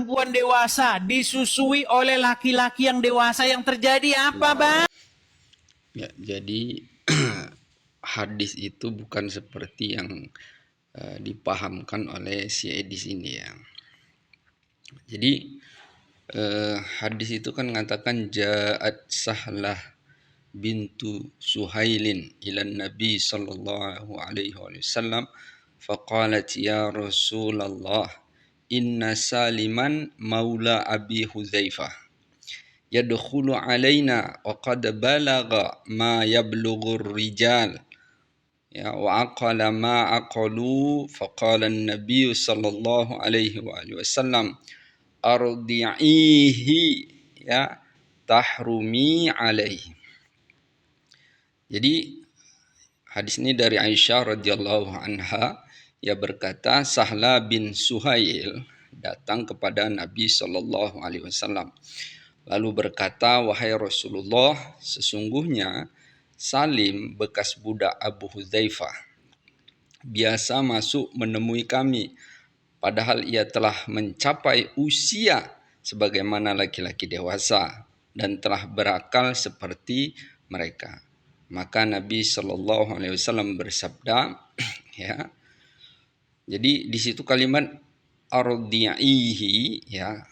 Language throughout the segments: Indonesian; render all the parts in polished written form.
perempuan dewasa disusui oleh laki-laki yang dewasa, yang terjadi apa, Bang? Ya, jadi hadis itu bukan seperti yang dipahamkan oleh si Edis ini ya. Jadi hadis itu kan mengatakan ja'at Sahlah bintu Suhailin ilan Nabi sallallahu alaihi wasallam faqalat ya Rasulullah inna Saliman maula Abi Hudzaifah yadkhulu alaina wa qad balagha ma yablughur rijal ya wa aqala ma aqalu faqala an-nabiy sallallahu alaihi wa alihi wasallam ardi'ihi ya tahrumi alaihi. Jadi hadis ini dari Aisyah radhiyallahu anha, ia berkata Sahla bin Suhail datang kepada Nabi sallallahu alaihi wasallam lalu berkata, wahai Rasulullah, sesungguhnya Salim bekas budak Abu Hudzaifah biasa masuk menemui kami padahal ia telah mencapai usia sebagaimana laki-laki dewasa dan telah berakal seperti mereka. Maka Nabi Shallallahu Alaihi Wasallam bersabda, ya. Jadi di situ kalimat ardi'ihi ya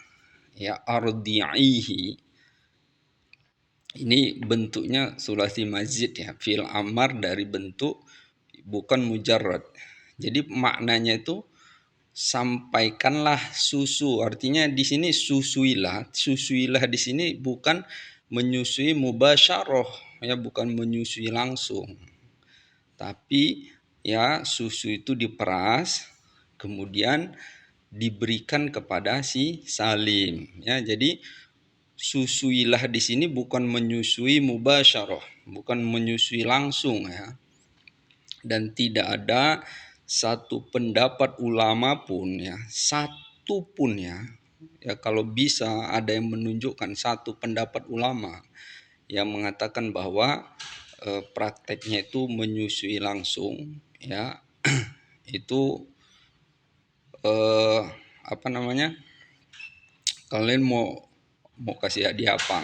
ardi'ihi ini bentuknya sulasi mazid ya, fi'il amar dari bentuk bukan mujarrad. Jadi maknanya itu sampaikanlah susu. Artinya di sini susuilah di sini bukan menyusui mubasyarah ya, bukan menyusui langsung. Tapi ya susu itu diperas kemudian diberikan kepada si Salim ya. Jadi susuilah di sini bukan menyusui mubasyarah, bukan menyusui langsung ya. Dan tidak ada satu pendapat ulama pun ya, satu pun ya kalau bisa ada yang menunjukkan satu pendapat ulama yang mengatakan bahwa prakteknya itu menyusui langsung ya itu kalian mau kasih hadiah apa,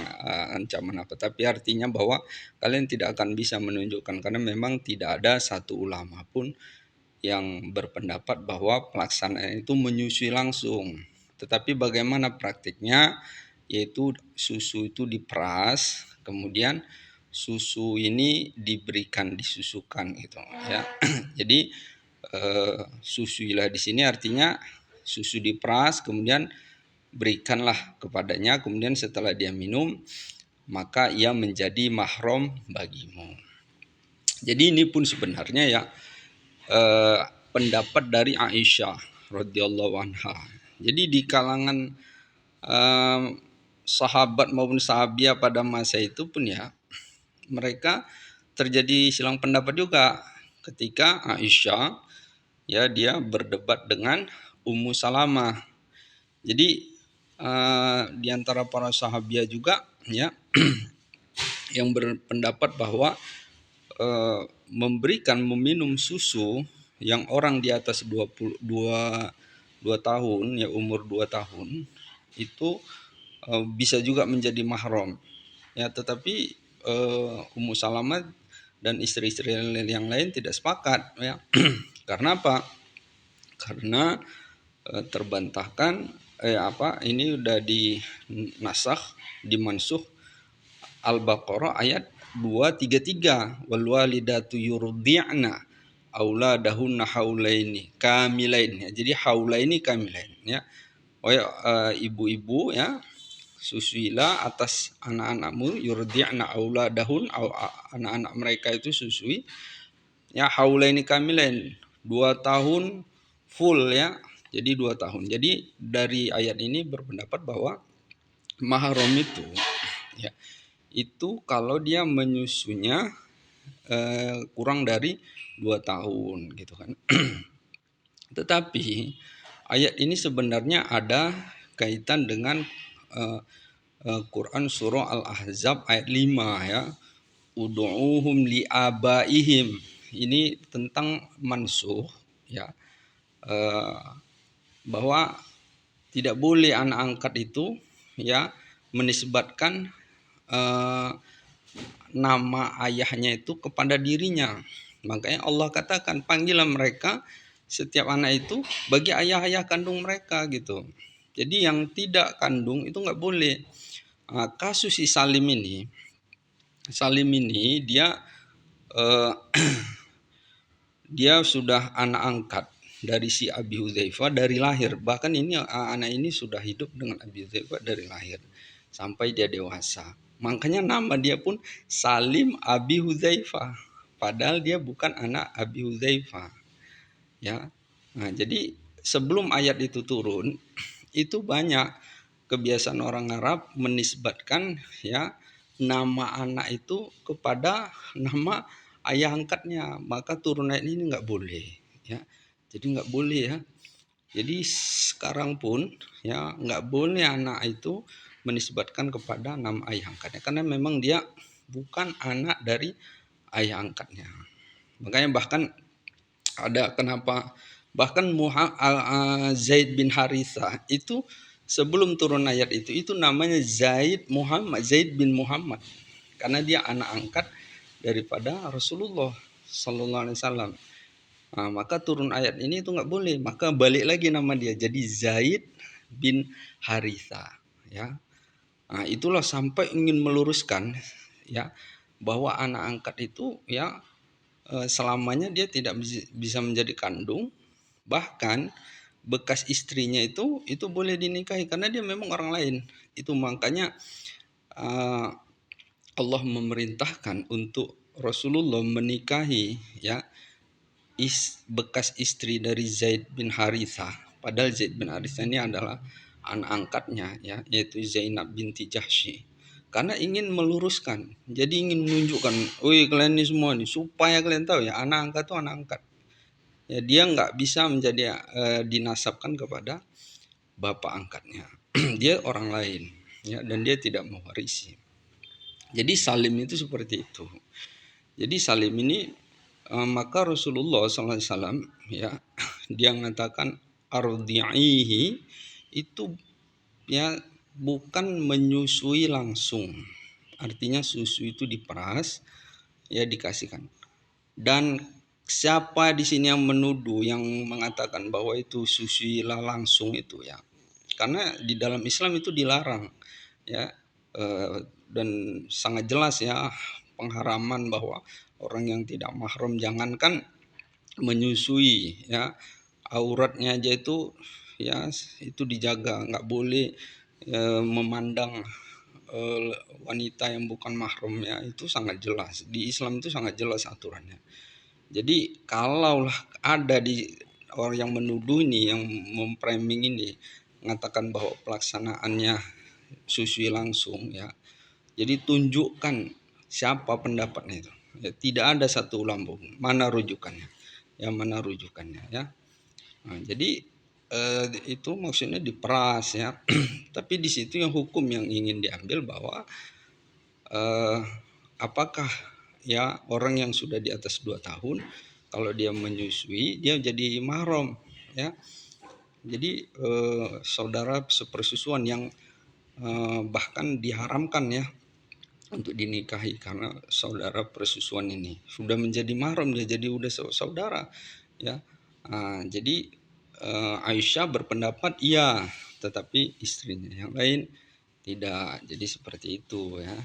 ancaman apa, tapi artinya bahwa kalian tidak akan bisa menunjukkan karena memang tidak ada satu ulama pun yang berpendapat bahwa pelaksanaan itu menyusui langsung. Tetapi bagaimana praktiknya, yaitu susu itu diperas, kemudian susu ini disusukan gitu ya. Jadi susuilah di sini artinya susu diperas kemudian berikanlah kepadanya, kemudian setelah dia minum maka ia menjadi mahram bagimu. Jadi ini pun sebenarnya ya pendapat dari Aisyah radhiyallahu anha. Jadi di kalangan sahabat maupun sahabiah pada masa itu pun ya mereka terjadi silang pendapat juga ketika Aisyah ya dia berdebat dengan Ummu Salamah. Jadi di antara para sahabiah juga ya yang berpendapat bahwa meminum susu yang orang di atas 22 tahun ya, umur 2 tahun itu bisa juga menjadi mahram ya, tetapi Ummu Salamah dan istri-istri yang lain tidak sepakat ya. Karena apa? Karena terbantahkan ini udah dimansuh Al-Baqarah ayat 233 wal walidatu yurdi'na auladahunna haulaini kamilain ya. Jadi haulaini kamilain ya. Ibu-ibu ya susuilah atas anak-anakmu, yurdi'na auladahun, anak-anak mereka itu susui ya, haulaini kamilain 2 tahun full ya. Jadi 2 tahun. Jadi dari ayat ini berpendapat bahwa mahram itu ya itu kalau dia menyusunya kurang dari 2 tahun gitu kan. Tetapi ayat ini sebenarnya ada kaitan dengan Quran surah Al-Ahzab ayat 5 ya. Ud'uhum li'abaihim. Ini tentang mansuh ya. Bahwa tidak boleh anak angkat itu ya menisbatkan nama ayahnya itu kepada dirinya. Makanya Allah katakan, panggilan mereka setiap anak itu bagi ayah-ayah kandung mereka gitu. Jadi yang tidak kandung itu nggak boleh. Kasus si Salim ini dia dia sudah anak angkat dari si Abi Hudzaifah dari lahir. Bahkan ini anak ini sudah hidup dengan Abi Hudzaifah dari lahir sampai dia dewasa. Makanya nama dia pun Salim Abi Hudzaifah. Padahal dia bukan anak Abi Hudzaifah. Ya. Nah, jadi sebelum ayat itu turun, itu banyak kebiasaan orang Arab menisbatkan ya nama anak itu kepada nama ayah angkatnya. Maka turun ayat ini nggak boleh ya. Jadi nggak boleh ya. Jadi sekarang pun ya nggak boleh anak itu menisbatkan kepada nama ayah angkatnya karena memang dia bukan anak dari ayah angkatnya. Makanya bahkan ada kenapa bahkan Zaid bin Harithah itu sebelum turun ayat itu namanya Zaid bin Muhammad karena dia anak angkat daripada Rasulullah Sallallahu Alaihi Wasallam. Nah, maka turun ayat ini itu nggak boleh, maka balik lagi nama dia jadi Zaid bin Harithah ya. Nah, itulah sampai ingin meluruskan ya bahwa anak angkat itu ya selamanya dia tidak bisa menjadi kandung, bahkan bekas istrinya itu boleh dinikahi karena dia memang orang lain. Itu makanya Allah memerintahkan untuk Rasulullah menikahi ya bekas istri dari Zaid bin Harithah. Padahal Zaid bin Harithah ini adalah anak angkatnya ya, yaitu Zainab binti Jahsy. Karena ingin meluruskan, jadi ingin menunjukkan, woi kalian ini semua nih, supaya kalian tahu ya, anak angkat itu anak angkat. Ya, dia nggak bisa menjadi dinasabkan kepada bapak angkatnya. Dia orang lain, ya, dan dia tidak mewarisi. Jadi Salim itu seperti itu. Jadi Salim ini maka Rasulullah SAW ya dia mengatakan ardi'ihi itu ya bukan menyusui langsung, artinya susu itu diperas ya dikasihkan. Dan siapa di sini yang menuduh yang mengatakan bahwa itu susuilah langsung itu ya, karena di dalam Islam itu dilarang ya dan sangat jelas ya pengharaman bahwa orang yang tidak mahram jangankan menyusui ya auratnya aja itu ya itu dijaga, nggak boleh memandang wanita yang bukan mahram ya, itu sangat jelas di Islam, itu sangat jelas aturannya. Jadi kalaulah ada di orang yang menuduh ini, yang memframing ini mengatakan bahwa pelaksanaannya susui langsung ya, jadi tunjukkan siapa pendapatnya itu ya, tidak ada satu ulama mana rujukannya ya. Nah, jadi itu maksudnya diperas ya. Tapi di situ yang hukum yang ingin diambil bahwa apakah ya orang yang sudah di atas 2 tahun kalau dia menyusui dia jadi mahram ya. Jadi saudara sepersusuan yang bahkan diharamkan ya untuk dinikahi karena saudara persusuan ini sudah menjadi mahram, dia jadi udah saudara ya. Jadi Aisyah berpendapat iya, tetapi istrinya yang lain tidak. Jadi seperti itu ya.